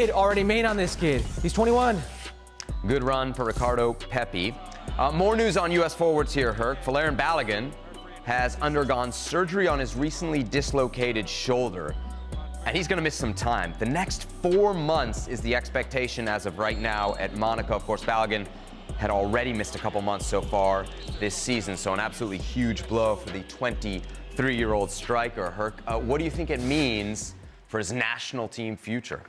kid already made on this kid. He's 21. Good run for Ricardo Pepi. More news on U.S. forwards here, Herc. Folarin Balogun has undergone surgery on his recently dislocated shoulder, and he's going to miss some time. The next 4 months is the expectation as of right now at Monaco. Of course, Balogun had already missed a couple months so far this season, so an absolutely huge blow for the 23-year-old striker. Herc, what do you think it means for his national team future?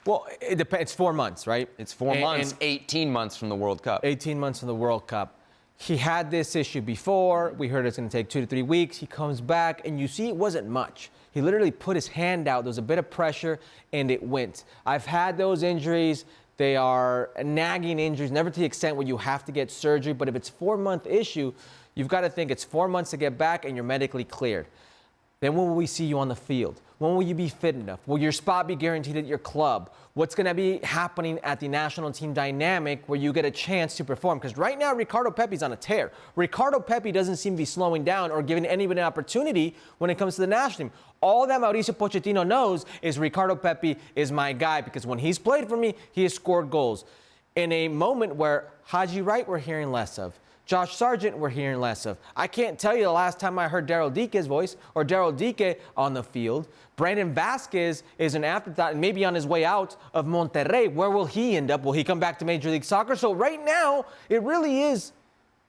Well, it depends. It's 4 months, right? It's 4 months, 18 months from the World Cup. 18 months from the World Cup. He had this issue before. We heard it's going to take 2 to 3 weeks. He comes back, and you see it wasn't much. He literally put his hand out. There was a bit of pressure, and it went. I've had those injuries. They are nagging injuries, never to the extent where you have to get surgery. But if it's a 4-month issue, you've got to think it's 4 months to get back, and you're medically cleared. Then when will we see you on the field? When will you be fit enough? Will your spot be guaranteed at your club? What's going to be happening at the national team dynamic where you get a chance to perform? Because right now, Ricardo Pepi's on a tear. Ricardo Pepi doesn't seem to be slowing down or giving anybody an opportunity when it comes to the national team. All that Mauricio Pochettino knows is Ricardo Pepi is my guy, because when he's played for me, he has scored goals. In a moment where Haji Wright we're hearing less of, Josh Sargent we're hearing less of. I can't tell you the last time I heard Daryl Dike's voice or Daryl Dike on the field. Brandon Vasquez is an afterthought and maybe on his way out of Monterrey. Where will he end up? Will he come back to Major League Soccer? So right now, it really is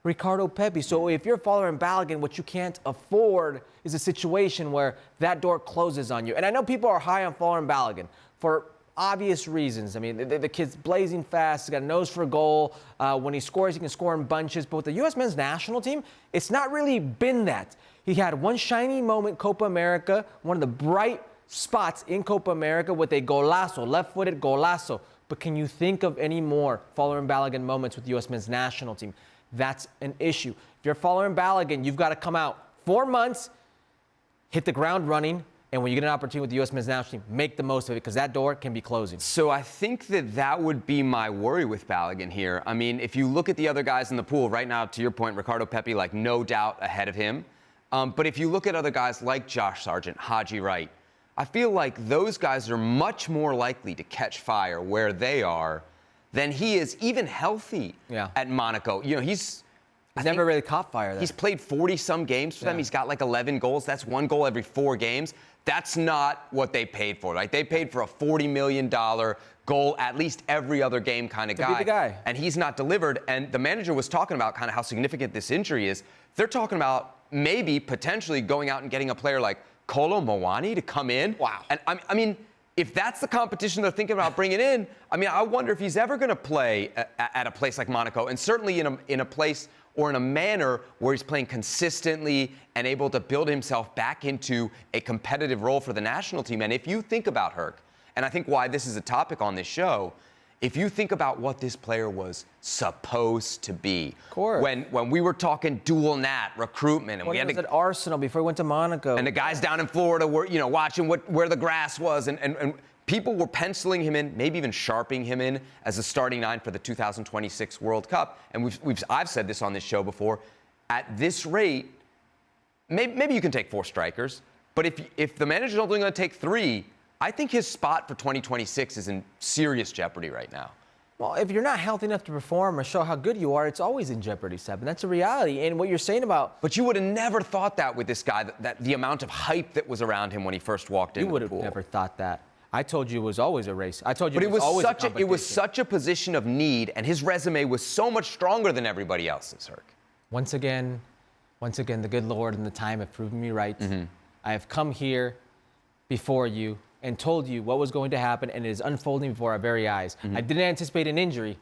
Ricardo Pepi. So if you're Folarin Balogun, what you can't afford is a situation where that door closes on you. And I know people are high on Folarin Balogun for obvious reasons. I mean, the kid's blazing fast. He's got a nose for a goal. When he scores, he can score in bunches. But with the U.S. men's national team, it's not really been that. He had one shiny moment, Copa America, one of the bright spots in Copa America with a golazo, left-footed golazo. But can you think of any more Folarin Balogun moments with the U.S. men's national team? That's an issue. If you're Folarin Balogun, you've got to come out 4 months, hit the ground running, and when you get an opportunity with the U.S. men's national team, make the most of it, because that door can be closing. So I think that would be my worry with Balogun here. I mean, if you look at the other guys in the pool right now, to your point, Ricardo Pepi, like no doubt ahead of him. But if you look at other guys like Josh Sargent, Haji Wright, I feel like those guys are much more likely to catch fire where they are than he is, even healthy at Monaco. You know, he's never really caught fire there. He's played 40-some games for them. He's got like 11 goals. That's 1 goal every 4 games. That's not what they paid for. Like, they paid for a $40 million goal at least every other game kind of guy. To be the guy. And he's not delivered. And the manager was talking about kind of how significant this injury is. They're talking about maybe potentially going out and getting a player like Kolo Muani to come in. Wow. And I mean, if that's the competition they're thinking about bringing in, I mean, I wonder if he's ever going to play at a place like Monaco, and certainly in a place or in a manner where he's playing consistently and able to build himself back into a competitive role for the national team. And if you think about Herc, and I think why this is a topic on this show, if you think about what this player was supposed to be, of course. When we were talking dual nat recruitment, and when we had he was at Arsenal before he went to Monaco, and the guys down in Florida were, you know, watching where the grass was, and people were penciling him in, maybe even sharpening him in as a starting 9 for the 2026 World Cup. And I've said this on this show before. At this rate, maybe you can take 4 strikers, but if the manager's only going to take 3. I think his spot for 2026 is in serious jeopardy right now. Well, if you're not healthy enough to perform or show how good you are, it's always in jeopardy, Seb. And that's a reality. And what you're saying about... But you would have never thought that with this guy, that the amount of hype that was around him when he first walked into the pool. You would have never thought that. I told you it was always a race. I told you it was always a competition. It was such a position of need, and his resume was so much stronger than everybody else's, Herc. Once again, the good Lord and the time have proven me right. Mm-hmm. I have come here before you and told you what was going to happen, and it is unfolding before our very eyes. Mm-hmm. I didn't anticipate an injury.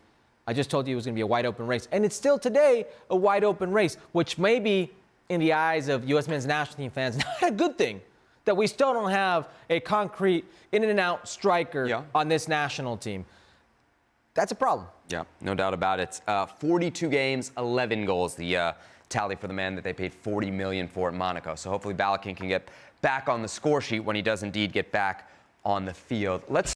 I just told you it was going to be a wide-open race. And it's still today a wide-open race, which may be, in the eyes of U.S. men's national team fans, not a good thing, that we still don't have a concrete in-and-out striker on this national team. That's a problem. Yeah, no doubt about it. 42 games, 11 goals, the tally for the man that they paid $40 million for at Monaco. So hopefully Balogun can get back on the score sheet when he does indeed get back on the field. Let's